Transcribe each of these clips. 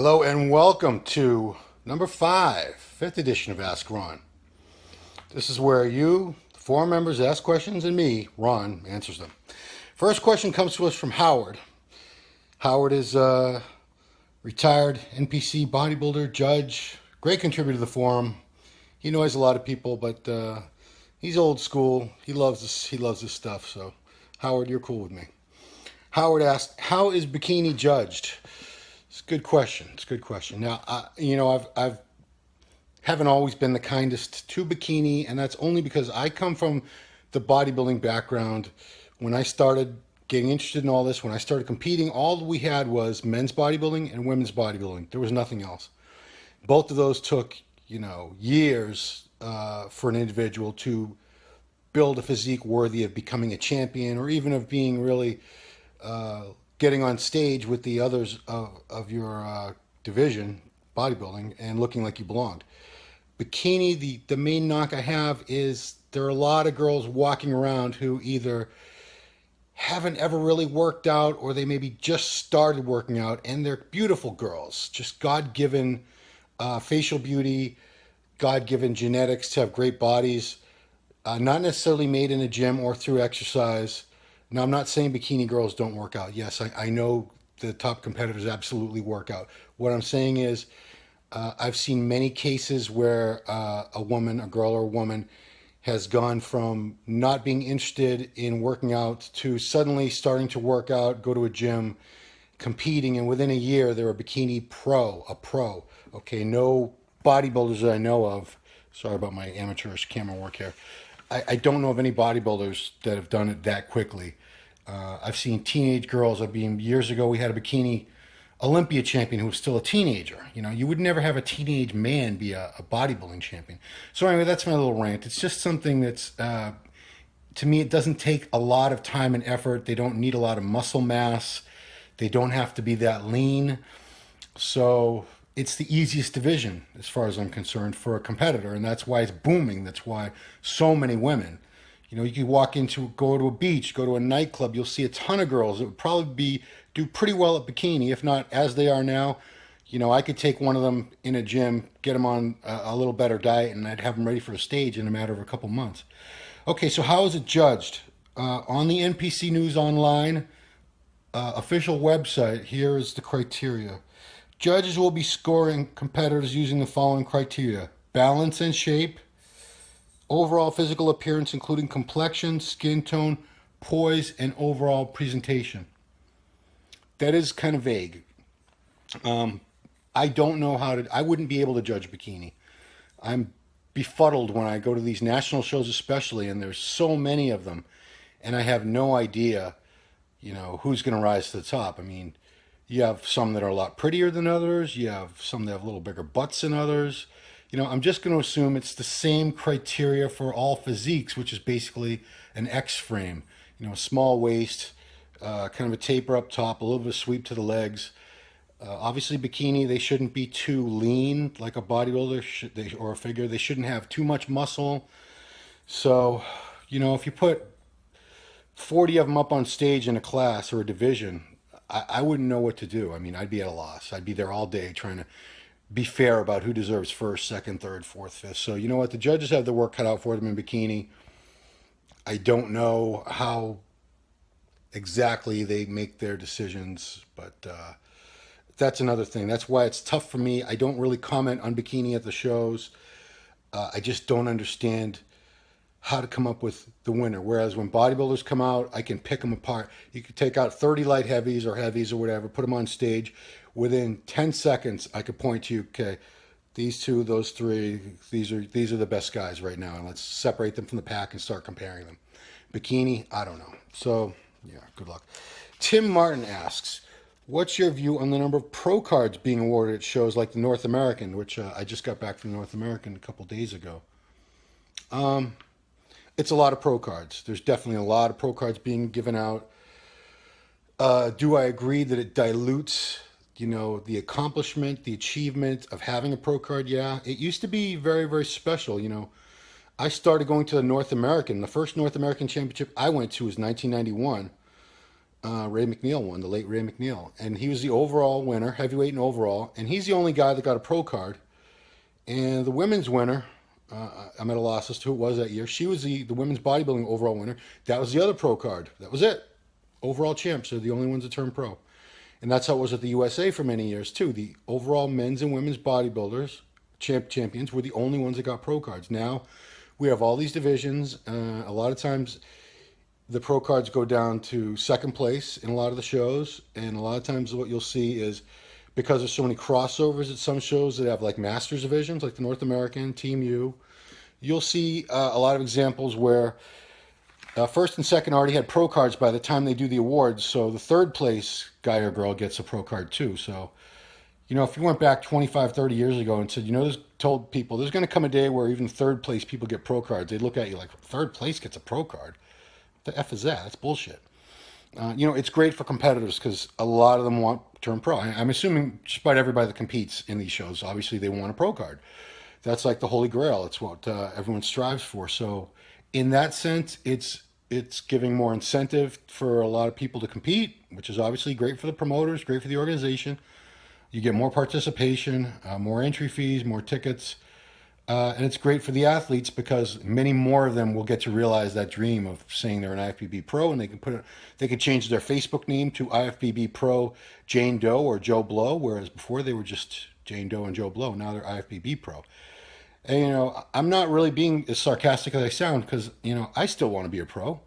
Hello and welcome to number 5, 5th edition of Ask Ron. This is where you, the forum members, ask questions and me, Ron, answers them. First question comes to us from Howard. Howard is a retired NPC bodybuilder, judge, great contributor to the forum. He knows a lot of people, but he's old school. He loves this stuff. So, Howard, you're cool with me. Howard asked, "How is Bikini judged?" It's a good question. It's a good question. Now, I've haven't always been the kindest to Bikini, and that's only because I come from the bodybuilding background. When I started getting interested in all this, when I started competing, all we had was men's bodybuilding and women's bodybuilding. There was nothing else. Both of those took, years for an individual to build a physique worthy of becoming a champion, or even of being really getting on stage with the others of your division, bodybuilding, and looking like you belonged. Bikini, the main knock I have is there are a lot of girls walking around who either haven't ever really worked out, or they maybe just started working out, and they're beautiful girls, just God-given facial beauty, God-given genetics to have great bodies, not necessarily made in a gym or through exercise. Now, I'm not saying bikini girls don't work out. Yes, I know the top competitors absolutely work out. What I'm saying is I've seen many cases where a girl or a woman, has gone from not being interested in working out to suddenly starting to work out, go to a gym, competing, and within a year they're a a pro. Okay, no bodybuilders that I know of. Sorry about my amateurish camera work here. I don't know of any bodybuilders that have done it that quickly. I've seen teenage girls. Years ago, we had a bikini Olympia champion who was still a teenager. You would never have a teenage man be a bodybuilding champion. So anyway, that's my little rant. It's just something that's, to me, it doesn't take a lot of time and effort. They don't need a lot of muscle mass. They don't have to be that lean. So it's the easiest division, as far as I'm concerned, for a competitor, and that's why it's booming. That's why so many women. You could go to a beach, go to a nightclub, you'll see a ton of girls that would probably do pretty well at bikini, if not as they are now. I could take one of them in a gym, get them on a little better diet, and I'd have them ready for a stage in a matter of a couple months. Okay, so how is it judged? On the NPC News Online official website, here is the criteria. Judges will be scoring competitors using the following criteria: balance and shape, overall physical appearance, including complexion, skin tone, poise, and overall presentation. That is kind of vague. I don't know I wouldn't be able to judge bikini. I'm befuddled when I go to these national shows, especially, and there's so many of them, and I have no idea, who's going to rise to the top. You have some that are a lot prettier than others. You have some that have a little bigger butts than others. I'm just going to assume it's the same criteria for all physiques, which is basically an X frame. A small waist, kind of a taper up top, a little bit of sweep to the legs. Obviously, bikini, they shouldn't be too lean like a bodybuilder or a figure. They shouldn't have too much muscle. So, if you put 40 of them up on stage in a class or a division, I wouldn't know what to do. I'd be at a loss. I'd be there all day trying to be fair about who deserves first, second, third, fourth, fifth. So you know what? The judges have their work cut out for them in bikini. I don't know how exactly they make their decisions, but that's another thing. That's why it's tough for me. I don't really comment on bikini at the shows. I just don't understand how to come up with the winner. Whereas when bodybuilders come out, I can pick them apart. You could take out 30 light heavies or whatever, put them on stage. Within 10 seconds, I could point to you, okay, these two, those three, these are the best guys right now, and let's separate them from the pack and start comparing them. Bikini, I don't know. So, yeah, good luck. Tim Martin asks, what's your view on the number of pro cards being awarded at shows like the North American, which I just got back from the North American a couple days ago? It's a lot of pro cards. There's definitely a lot of pro cards being given out. Do I agree that it dilutes, the accomplishment, the achievement of having a pro card? Yeah, it used to be very, very special. I started going to the North American. The first North American championship I went to was 1991. Ray McNeil won, the late Ray McNeil. And he was the overall winner, heavyweight and overall. And he's the only guy that got a pro card. And the women's winner, I'm at a loss as to who it was that year. She was the women's bodybuilding overall winner. That was the other pro card. That was it. Overall champs are the only ones that turned pro. And that's how it was at the USA for many years, too. The overall men's and women's bodybuilders, champions, were the only ones that got pro cards. Now we have all these divisions. A lot of times the pro cards go down to second place in a lot of the shows. And a lot of times what you'll see is, because there's so many crossovers at some shows that have like masters divisions, like the North American, Team U, you'll see a lot of examples where first and second already had pro cards by the time they do the awards. So the third place guy or girl gets a pro card too. So, if you went back 25, 30 years ago and said, told people there's going to come a day where even third place people get pro cards, they'd look at you like, third place gets a pro card? What the F is that? That's bullshit. It's great for competitors because a lot of them want to turn pro. I'm assuming just about everybody that competes in these shows, obviously they want a pro card. That's like the holy grail. It's what everyone strives for. So in that sense, it's giving more incentive for a lot of people to compete, which is obviously great for the promoters, great for the organization. You get more participation, more entry fees, more tickets. And it's great for the athletes because many more of them will get to realize that dream of saying they're an IFBB pro, and they can change their Facebook name to IFBB Pro Jane Doe or Joe Blow, whereas before they were just Jane Doe and Joe Blow. Now they're IFBB Pro. And I'm not really being as sarcastic as I sound because I still want to be a pro.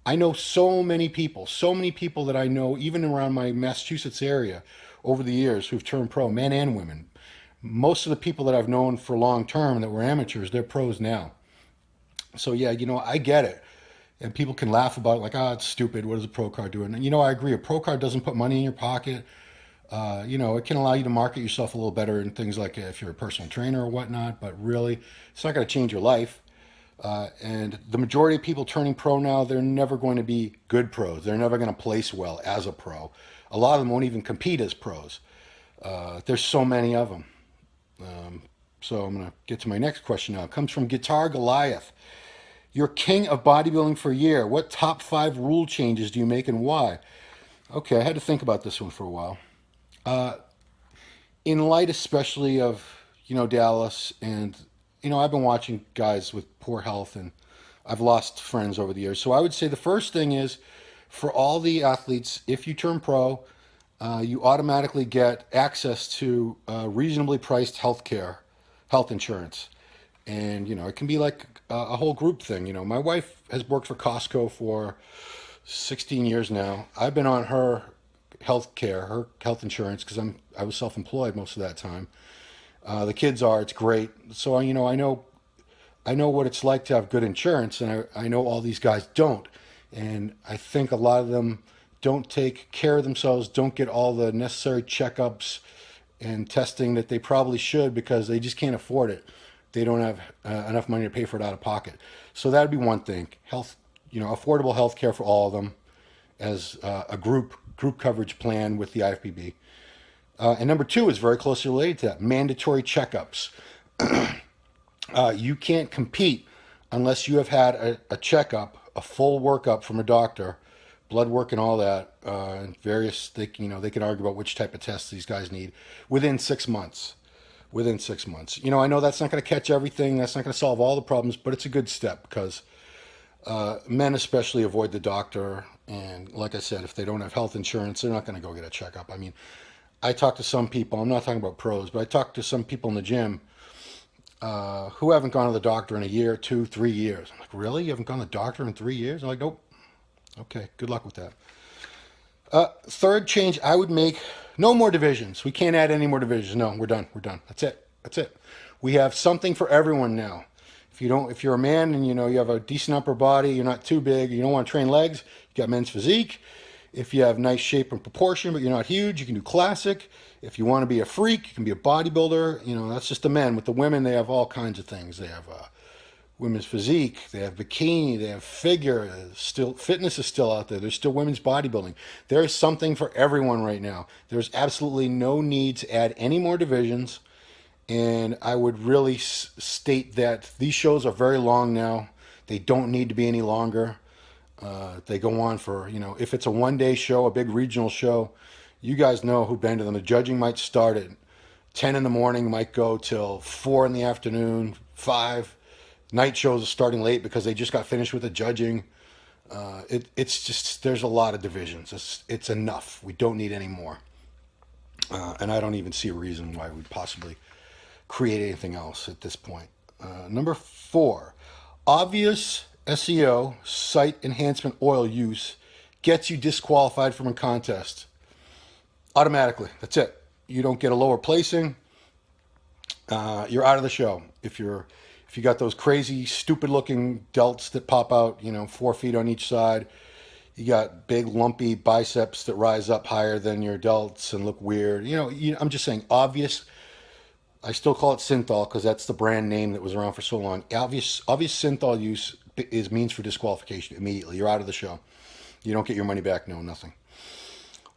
I know so many people that I know even around my Massachusetts area over the years who've turned pro, men and women. Most of the people that I've known for long term that were amateurs, they're pros now. So yeah, I get it. And people can laugh about it like, it's stupid. What is a pro card doing? And I agree. A pro card doesn't put money in your pocket. It can allow you to market yourself a little better in things like if you're a personal trainer or whatnot, but really it's not going to change your life. And the majority of people turning pro now, they're never going to be good pros. They're never going to place well as a pro. A lot of them won't even compete as pros. There's so many of them. So I'm going to get to my next question now. It comes from Guitar Goliath. You're king of bodybuilding for a year. What top 5 rule changes do you make and why? Okay, I had to think about this one for a while. In light especially of, Dallas and, I've been watching guys with poor health and I've lost friends over the years. So I would say the first thing is for all the athletes, if you turn pro, you automatically get access to reasonably priced health insurance. And, it can be like a whole group thing. My wife has worked for Costco for 16 years now. I've been on her her health insurance, because I was self-employed most of that time. The kids it's great. So, I know what it's like to have good insurance, and I know all these guys don't. And I think a lot of them don't take care of themselves, don't get all the necessary checkups and testing that they probably should because they just can't afford it. They don't have enough money to pay for it out of pocket. So that'd be one thing. Health, affordable health care for all of them as a group coverage plan with the IFBB. And number 2 is very closely related to that, mandatory checkups. You can't compete unless you have had a checkup, a full workup from a doctor, blood work and all that, and various, they can argue about which type of tests these guys need within 6 months. Within 6 months. I know that's not going to catch everything. That's not going to solve all the problems, but it's a good step because men especially avoid the doctor. And like I said, if they don't have health insurance, they're not going to go get a checkup. I mean, I talk to some people, I'm not talking about pros, but I talk to some people in the gym who haven't gone to the doctor in a year, 2, 3 years. I'm like, really? You haven't gone to the doctor in 3 years? I'm like, nope. Okay, good luck with that. Third change I would make, no more divisions. We can't add any more divisions. No, we're done. That's it. We have something for everyone now. If you're a man and you have a decent upper body, you're not too big, you don't want to train legs, you got men's physique. If you have nice shape and proportion, but you're not huge, you can do classic. If you want to be a freak, you can be a bodybuilder. That's just the men. With the women, they have all kinds of things. They have women's physique, they have bikini, they have figure. Still, fitness is still out there. There's still women's bodybuilding. There is something for everyone right now. There's absolutely no need to add any more divisions. And I would really state that these shows are very long now. They don't need to be any longer. They go on for, if it's a one-day show, a big regional show, you guys know who've been to them. The judging might start at 10 in the morning, might go till 4 in the afternoon, 5. Night shows are starting late because they just got finished with the judging. It's just, there's a lot of divisions. It's enough. We don't need any more. And I don't even see a reason why we'd possibly create anything else at this point. Number 4, obvious SEO, site enhancement oil use, gets you disqualified from a contest. Automatically. That's it. You don't get a lower placing. You're out of the show. If you got those crazy, stupid looking delts that pop out, 4 feet on each side, you got big lumpy biceps that rise up higher than your delts and look weird. I'm just saying obvious. I still call it synthol because that's the brand name that was around for so long. Obvious synthol use is means for disqualification immediately. You're out of the show. You don't get your money back. No, nothing.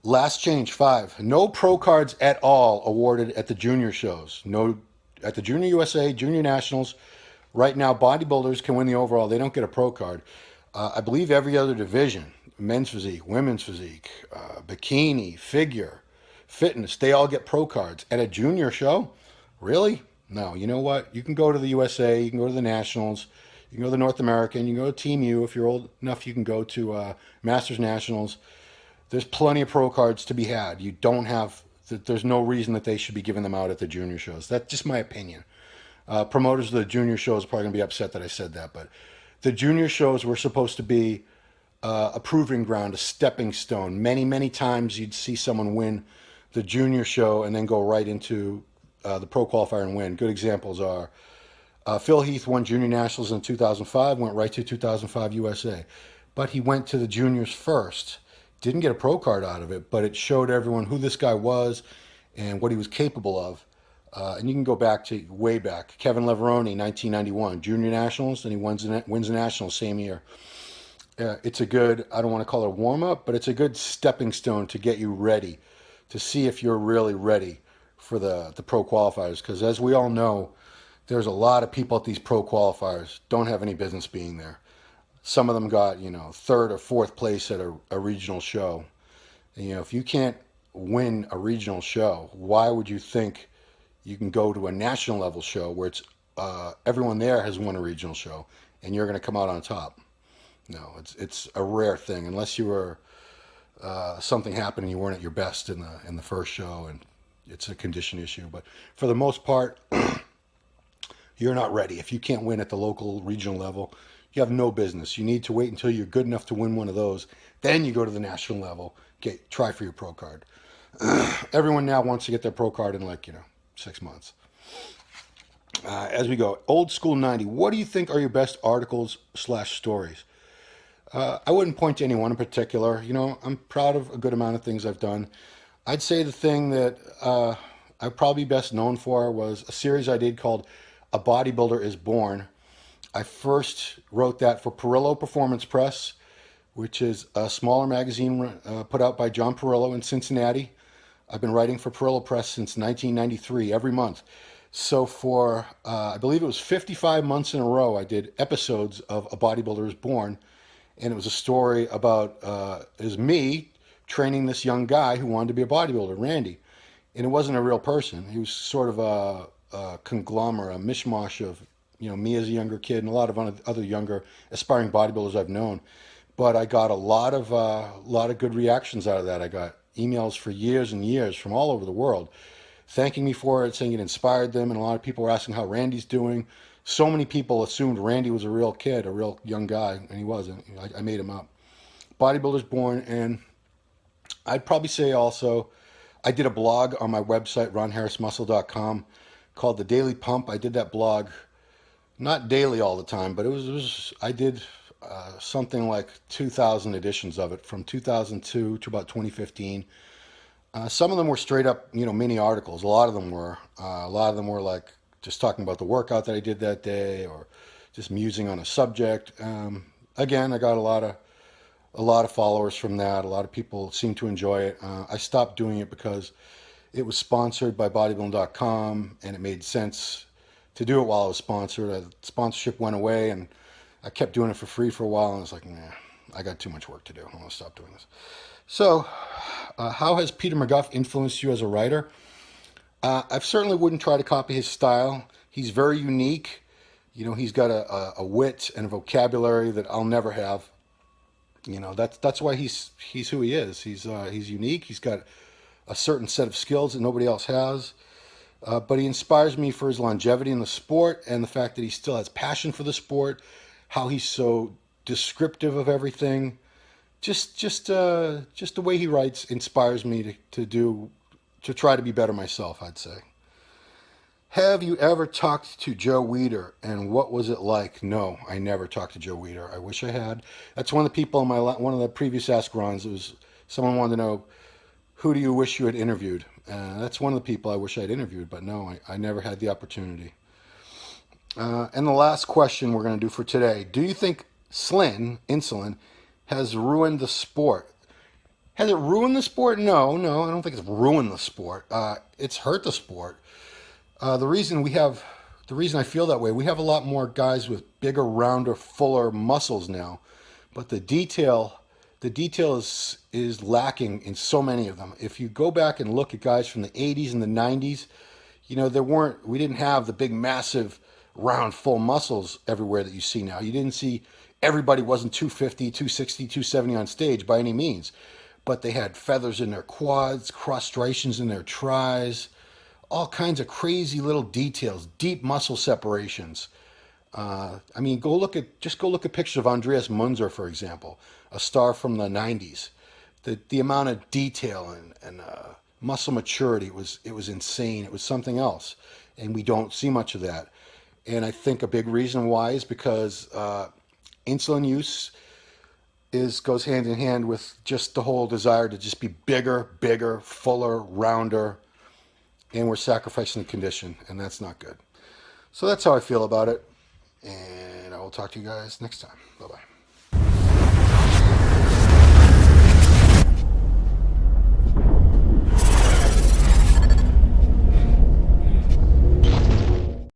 Last change, 5. No pro cards at all awarded at the junior shows. No, at the Junior USA, Junior Nationals. Right now, bodybuilders can win the overall. They don't get a pro card. I believe every other division, men's physique, women's physique, bikini, figure, fitness, they all get pro cards. At a junior show, really? No. You know what? You can go to the USA. You can go to the Nationals. You can go to the North American. You can go to Team U. If you're old enough, you can go to Masters Nationals. There's plenty of pro cards to be had. You don't have, there's no reason that they should be giving them out at the junior shows. That's just my opinion. Promoters of the junior shows are probably going to be upset that I said that, but the junior shows were supposed to be a proving ground, a stepping stone. Many, many times you'd see someone win the junior show and then go right into the pro qualifier and win. Good examples are Phil Heath won Junior Nationals in 2005, went right to 2005 USA. But he went to the juniors first. Didn't get a pro card out of it, but it showed everyone who this guy was and what he was capable of. And you can go back to way back. Kevin Leveroni, 1991, Junior Nationals, and he wins the Nationals same year. It's a good, I don't want to call it a warm-up, but it's a good stepping stone to get you ready, to see if you're really ready for the pro qualifiers. Because as we all know, there's a lot of people at these pro qualifiers don't have any business being there. Some of them got, 3rd or 4th place at a regional show. And, if you can't win a regional show, why would you think you can go to a national level show where it's everyone there has won a regional show and you're going to come out on top? No, it's a rare thing unless you were something happened and you weren't at your best in the first show and it's a condition issue. But for the most part, you're not ready. If you can't win at the local regional level, you have no business. You need to wait until you're good enough to win one of those. Then you go to the national level. Try for your pro card. Everyone now wants to get their pro card in 6 months. As we go, Old School 90. What do you think are your best articles/stories? I wouldn't point to anyone in particular. I'm proud of a good amount of things I've done. I'd say the thing that I'm probably best known for was a series I did called A Bodybuilder is Born. I first wrote that for Perillo Performance Press, which is a smaller magazine put out by John Perillo in Cincinnati. I've been writing for Perillo Press since 1993, every month. So for, I believe it was 55 months in a row, I did episodes of A Bodybuilder is Born. And it was a story about, it was me training this young guy who wanted to be a bodybuilder, Randy. And it wasn't a real person. He was sort of a conglomerate, a mishmash of, me as a younger kid and a lot of other younger aspiring bodybuilders I've known. But I got a lot of good reactions out of that. I got emails for years and years from all over the world thanking me for it, saying it inspired them, and a lot of people were asking how Randy's doing. So many people assumed Randy was a real kid, a real young guy, and he wasn't. I made him up. Bodybuilder's Born, and I'd probably say also, I did a blog on my website, ronharrismuscle.com, called The Daily Pump. I did that blog, not daily all the time, but I did something like 2,000 editions of it from 2002 to about 2015. Some of them were straight up, mini articles. A lot of them were. A lot of them were like just talking about the workout that I did that day, or just musing on a subject. Again, I got a lot of followers from that. A lot of people seemed to enjoy it. I stopped doing it because it was sponsored by bodybuilding.com, and it made sense to do it while I was sponsored. The sponsorship went away, and I kept doing it for free for a while, and I was like, nah, I got too much work to do. I'm going to stop doing this. So, how has Peter McGuff influenced you as a writer? I certainly wouldn't try to copy his style. He's very unique. He's got a wit and a vocabulary that I'll never have. That's why he's who he is. He's unique. He's got a certain set of skills that nobody else has. But he inspires me for his longevity in the sport and the fact that he still has passion for the sport, how he's so descriptive of everything. Just the way he writes inspires me to try to be better myself, I'd say. Have you ever talked to Joe Weider, and what was it like? No, I never talked to Joe Weider. I wish I had. That's one of the people in one of the previous Ask Rons. It was someone wanted to know, who do you wish you had interviewed? That's one of the people I wish I had interviewed, but no, I never had the opportunity. And the last question we're going to do for today: do you think insulin, has ruined the sport? Has it ruined the sport? No, I don't think it's ruined the sport. It's hurt the sport. The reason I feel that way, we have a lot more guys with bigger, rounder, fuller muscles now, but the detail is lacking in so many of them. If you go back and look at guys from the 80s and the 90s, we didn't have the big, massive, round, full muscles everywhere that you see now. You didn't see, everybody wasn't 250, 260, 270 on stage by any means, but they had feathers in their quads, cross striations in their tris, all kinds of crazy little details, deep muscle separations. Go look at pictures of Andreas Munzer, for example, a star from the 90s. The amount of detail and muscle maturity, it was insane. It was something else, and we don't see much of that. And I think a big reason why is because insulin use goes hand in hand with just the whole desire to just be bigger, fuller, rounder, and we're sacrificing the condition, and that's not good. So that's how I feel about it, and I will talk to you guys next time. Bye-bye.